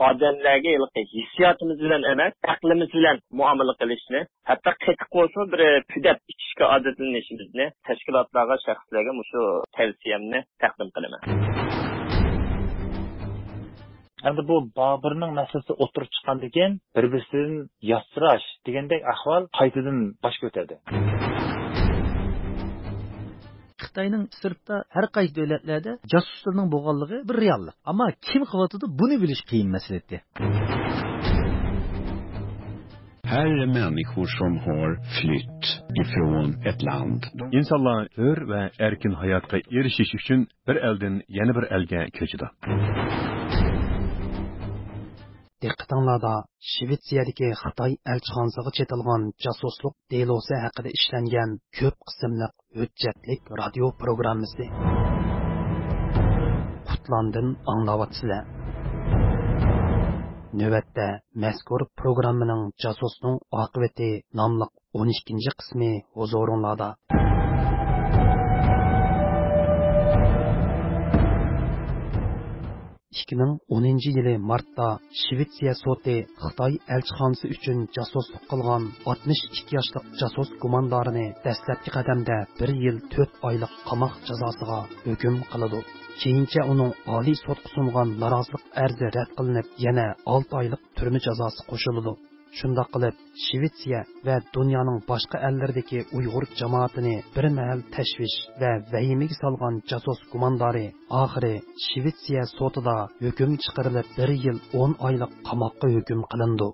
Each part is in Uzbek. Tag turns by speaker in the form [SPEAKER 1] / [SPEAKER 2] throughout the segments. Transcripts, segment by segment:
[SPEAKER 1] odamlarga hissiyotimiz bilan emas, aqlimiz bilan muomala qilishni, hatto qatiq bo'lsa bir pudab ichishga odatlanishimizni tashkilotlarga, shaxslarga shu tavsiyamni taqdim qilaman.
[SPEAKER 2] Endi bu Boburning masalasi o'tirib chiqqandan keyin bir-birsidan yasirash degandek ahvol qaytadan bosh ko'tardi.
[SPEAKER 3] Xitoyning sirtda har qaysi davlatlarda josuslarning bo'lganligi bir reallik. Ammo kim qilyotdi buni bilish qiyin masala edi.
[SPEAKER 4] Här är människor som har flytt ifrån ett land.
[SPEAKER 5] İnsanlar hür ve erkin hayatga erishish uchun bir elden yana bir elga ko'chdi.
[SPEAKER 3] Diqqatinglarda Shvetsiyadagi Xitoy elchixonasiga chetilgan josuslik delosi haqida ishlangan ko'p qismli hujjatlik radio programmasi. Qutlandin anglawatsizlar. Növbətdə mazkur programmaning Jasusning oqibati nomli 12-qismi huzuringlarda. 2010 martda Shvetsiya soti Xitoy elchixonasi uchun jasuslik qilgan 62 yoshlik jasus gumondorini dastlabki qadamda 1 yil 4 oylik qamoq jazosiga hukm qiladi. Keyincha uning oliy sudga sungan norozilik arzi rad qilinib, yana 6 oylik turma jazosi qo'shiladi. Shunday qilib, Shvetsiya va dunyoning boshqa ellardagi Uyg'ur jamoatini bir mahal tashvish va vahimaga solgan jasus gumondori oxiri Shvetsiya sudida hukm chiqarilib 1 yil 10 oylik qamoqqa hukm qilindi.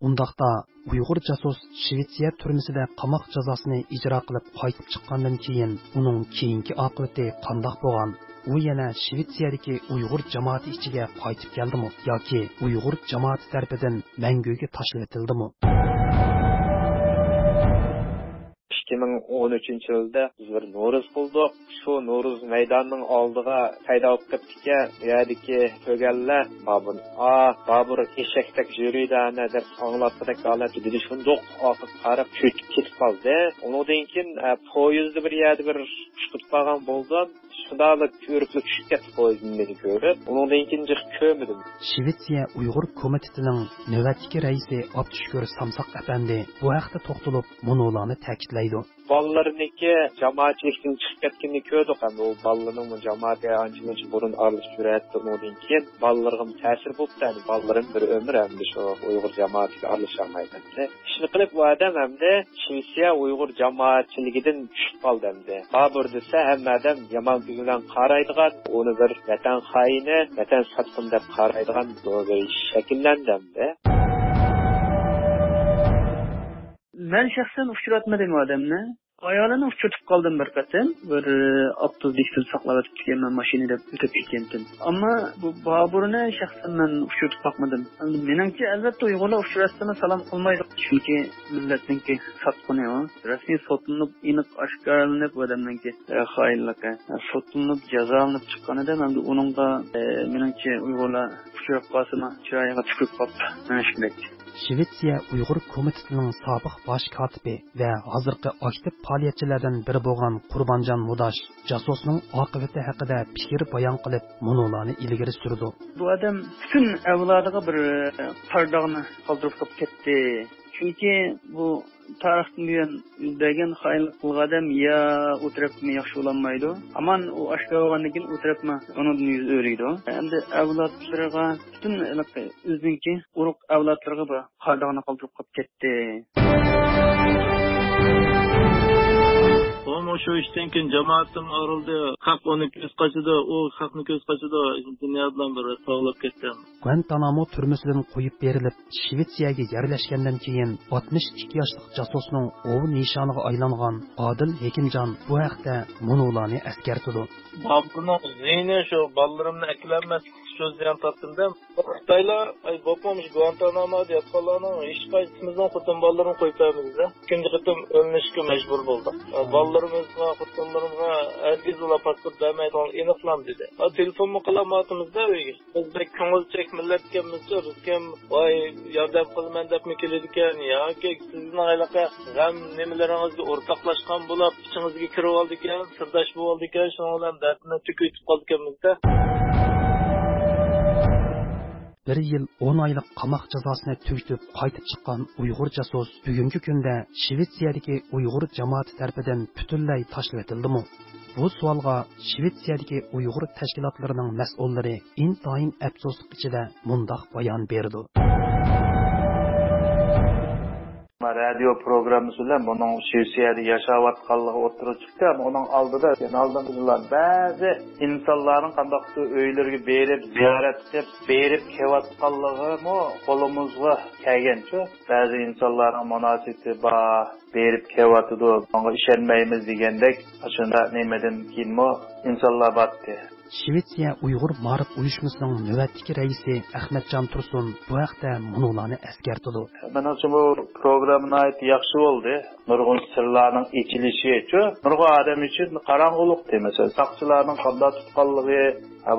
[SPEAKER 3] Undaqda Uyg'ur jasus Shvetsiya turmasida qamoq jazosini ijro qilib qaytib chiqqandan keyin uning keyingi oqibati qanday bo'lgan? U yana Shvetsiyadagi Uyg'ur jamoati ichiga qaytib keldimi yoki Uyg'ur jamoati tarafidan manguga tashlab etildimi?
[SPEAKER 1] 2013 yılda biz bir Noruz bulduk. Şu Noruz meydanının aldığa sayda olub ketdikə, yerdiki tögəller Babur eşektek jürüydü ana deb anlatdık halat dedi. Şundoq aqıb qarab kötüb ketib qaldı. Ondan keyin poyezdi bir yerdə bir uçub qalğan boldu. Şundalık körüklü düşüp ketdi poyezdini görüp. Ondan keyin jiq kömüdüm.
[SPEAKER 3] Shvetsiya Uyg'ur komitetining navbatdagi raisi Abdushukur Samsaq apandi bu haqda to'xtalib, munolarni ta'kidlaydi.
[SPEAKER 1] Ballarınki cemaatçilikten çıkıp ketkenini gördük. O ballarının cemaate ançılıcı burun arılış süratli ondan keyin ballarım tesir buldu. Yani balların bir ömür hem de şu Uygur cemaatiyle arılışamaydı. Şimdi kılıp bu adam hem de Şvesiya Uygur cemaatçiliğinden düşüp kaldı hem de. Babur dese hem adam yaman gülen qaraydıgan, onu bir vatan haini, vatan satkın dep qaraydıgan bir şekillendi hem de.
[SPEAKER 6] Ben şahsen uçuratmadım o adamını. Ayağını uçurtup kaldım bir katım. Bir 30 diksel saklatıp ben maşinede ötüp gittim. Ama bu Babur'una şahsen ben uçurtup bakmadım. Menimki elbette Uygurlar uçuratsana salam kılmaydı. Çünkü milletinki satkını o. Resmi sotunlup inip aşkarlanıp bu adamınki hayırlıkı. Sotunlup cezalanıp çıkanı da ben de onun da menimki Uygurlar uçurup kalsına çırağına tükürüp kaldı. Ben şimdi
[SPEAKER 3] Shvetsiya Uyg'ur komitetining sobiq bosh kotibi va hozirgi aktiv faoliyatchilardan biri bo'lgan Qurbonjon Mudash jasusning oqibati haqida fikr bayon qilib, munolarni ilgari surdi.
[SPEAKER 6] Bu adam bütün avlodiga bir pardog'ni qoldirib ketdi. Çünkü bu tarixdan buyon yüzlagan xayrlik qilgan odam ya o'tiribmi yaxshi bo'lanmaydi. Aman u oshkor bo'lgandan keyin o'tiribmi undan yuz o'riydi. Endi avlodlarga butun o'ziniki urug' avlodlarga bu pardog'ni qoldirib ketdi.
[SPEAKER 7] Ama şu işten ki cemaatim arıldı, hak onu göz kaçıdı, o hakını göz kaçıdı, dünyadan beri sağlık kettim.
[SPEAKER 3] Guantanamo türmesinden qo'yib berilib, Shvetsiyaga yerlashgandan keyin 62 yoshlik jasusning ov nishoniga aylangan Odil Hekimjon bu haqda munolarni eskartdi.
[SPEAKER 7] Babının zihni şu ballarımın eklenmez sözleyen tatlımda. Xitaylar bakmamış Guantanamo diye kalanın hiç kayıtımızdan kutum ballarını koyup vermemizde. İkinci kutum ölmüşkü mecbur buldu. Ballarımızga, kutumlarımızga herkes ola pasport vermeyi iniqlam dedi. Telefon mu kılamatımızda öyle. Biz de köngül çek milletkemizde biz kim vay yardım kılman dep mi kelediken ya ki sizin aylaka gam nemeleringizga ortaklaşkan bulup içingizga kirip aldıken, sırdaş bu aldıken şunlardan dertine tüküyüp kaldıkenimizde.
[SPEAKER 3] 1 yil 10 oylik qamoq jazosini tugatib qaytib chiqqan Uyg'ur jasos bugungi kunda Shvetsiyadagi Uyg'ur jamoati tomonidan butunlay tashlab etildimi? Bu savolga Shvetsiyadagi Uyg'ur tashkilotlarining mas'ullari intayin afsuslik ichida mundaq bayon berdi.
[SPEAKER 8] Radio programmasi bilan buning Shvetsiyada yashayotganligi o'tirib chiqdi, ammo uning oldida oldingilar ba'zi insonlarning qandoqdir uylariga berib, ziyorat qilib, berib kelayotganligimi qo'limizga kelgancha, ba'zi insonlarning munosabati bor, berib kelyotdi, bunga ishonmaymiz degandek, shunda nimadan keyinmi insonlar batdi.
[SPEAKER 3] Shvetsiya Uyg'ur Ma'rif uyushmasining navbatdagi raisi Ahmadjon Tursun bu haqda munolarni eskartdi.
[SPEAKER 8] Mana shu programma yaxshi bo'ldi. Nurg'un sirlarning ichilishi uchun, nurg'un odam uchun qorong'ulik demasa, saqchilarning qanday tutqanligi,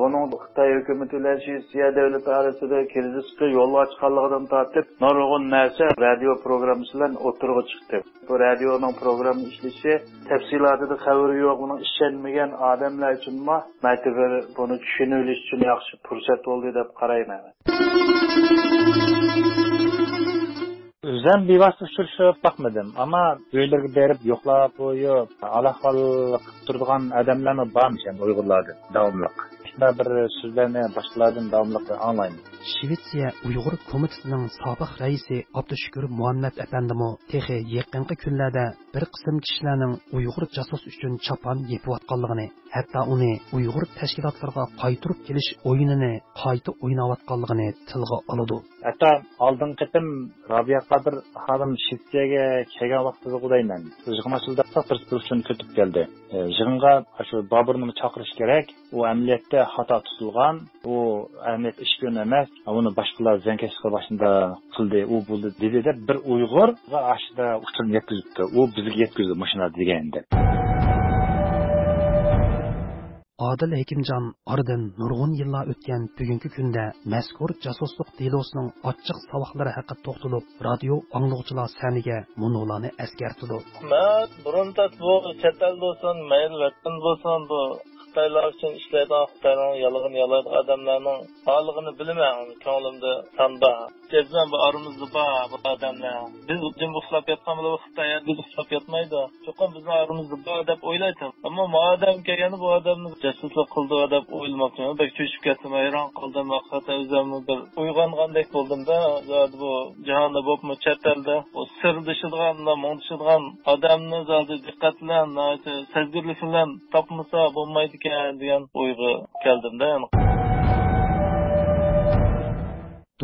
[SPEAKER 8] buning Xitoy hukumati bilan Shvetsiya davlati orasida krizisga yo'l ochganligidan tortib, nurg'un narsa radio programmasi bilan o'tirg'i chiqdi. Bu radioning programma ishlashi tafsilotida xabari yo'q, buning ishonmagan odamlar uchunmi, maktablar buni tushunib olish uchun yaxshi fursat bo'ldi deb qarayman.
[SPEAKER 2] O'zim bevosita uchrashib bakmadim, ammo uylarga berib yo'qlab qo'yib, alaqal qilib turadigan odamlarni bormish ham Uyg'urlarda davomli. Bir so'zlarni boshqalardan davomli anglayman.
[SPEAKER 3] Shvetsiya Uyg'ur komitetining sobiq raisi Abdushukur Muhammad afandimi texi yaqinqi kunlarda bir qism kishilarning Uyg'ur jasos uchun chapon yepayotganligini, hatto uni Uyg'ur tashkilotlariga qaytirib kelish o'yinini qayta o'ynayotganligini tilga oladi.
[SPEAKER 2] Hatto oldin qitim Robiya Qodir xonim Shvetsiyaga kelgan vaqtida qo'dayman. Yig'mashilda bir uchun ketib keldi. Yig'inga shu Boburni chaqirish kerak. U amaliyotda xato tutilgan, u amaliyot ish ko'n emas. Uni boshqalar zankashqa boshida qildi, u bo'ldi dedi deb bir Uyg'ur va ashida uchun yetkazibdi. U bizga yetkazdi mashina deganda.
[SPEAKER 3] Adil Hekimjon oradan nurg'un yillar o'tgan bugungi kunda mazkur jasuslik delosining ochiq savoqlari haqida to'xtalib, radio anglovchilar saniga munolarni eskartdi.
[SPEAKER 7] Burun bu chetal bo'lsin, mayl vatan bo'lsin, bu Xitoylar uchun ishlaydigan Xitoyning yolg'on yalaydigan odamlarning sog'lig'ini bilmayman, ko'nglimda sanda. Cezman bu aramizda bor bu odamlar. Biz jim uxlab yotgan bo'lib Xitoy biz uxlab yotmaydi. Cho'qim bizning aramizda bor deb o'ylaydim. Ammo madam kelgani bu odamni jasuslik qildi deb o'ylamoqchiman. Bak cho'chib ketdim, hayron qoldim, vaqtda o'zimni bir uyg'ongandek bo'ldim-da. Bu jahonda bo'libmi chetalda bu sir dishilgan, mo'ndishilgan odamni zodi diqqat bilan, sezgirlik bilan topmasa bo'lmaydi degan o'yga keldim-da.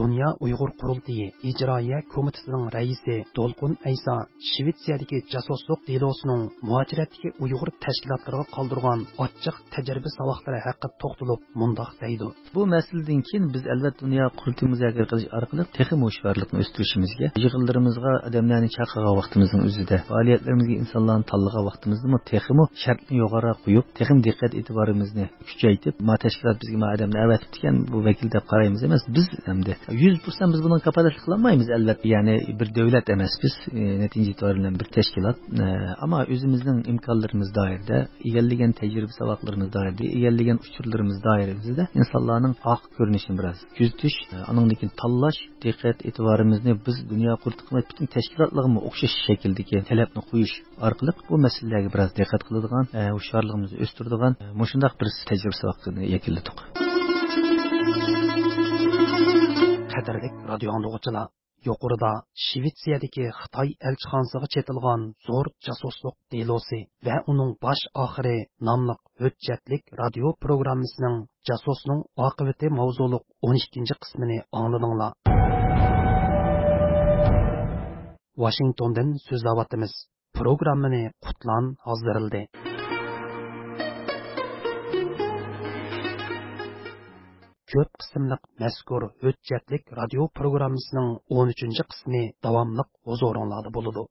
[SPEAKER 3] Dünya Uyghur Qurultayı İcraiya Komitetining raisi Dolqun Aysa Shvetsiyadagi jasuslik delosining muajiratdagi Uyg'ur tashkilotlariga qoldirgan ochiq tajriba savoqlari haqida to'xtalib mundoq deydi.
[SPEAKER 9] Bu masaladan keyin biz albatta Dünya Qurultayı muzokara qilish orqali texnik mushvarlikni o'stirishimizga, yig'inlarimizga odamlarni chaqirgan vaqtimizning o'zida, faoliyatlarimizga insonlarni tanlagan vaqtimizda texnik shartni yuqori qo'yib, texnik diqqat e'tiborimizni kuchaytirib, ma tashkilot bizga ma odamni avatib degan bu vakil deb qaraymiz emas, biz hamda 100% biz bundan kapalatlik qilmaymiz albatta. Ya'ni bir davlat emas biz, natija itibariyle bir tashkilot. Ama o'zimizning imkonlarimiz doirada, egallagan tajriba savodlarimiz doirada, egallagan uchurlarimiz doirasida insonlarning oq ko'rinishini biroz kuzatish, aningdan tanlash, diqqat e'tiborimizni biz Dunyo Qurultayı bütün tashkilotlarga o'xshash shakldagi talabni qo'yish orqali bu masalalarga biroz diqqat qiladigan, hushyorligimizni o'stiradigan, shunday bir tajriba savodini yakunladik.
[SPEAKER 3] Qadirlik radio anglag'uchilar, yuqorida Shvetsiyadagi Xitoy elchixonasiga chetilgan zo'r jasuslik delosi va uning bosh oxiri nomli hujjatlik radio programmasining jasusning oqibati mavzuliq 12-qismini angladinglar. Washingtondan so'zlayapmiz. Programmani Qutlan hozirladi. Ko'p qismliq mazkur hujjatlik radio programmasining 13-qismi davomli huzuringlarda bo'ladi.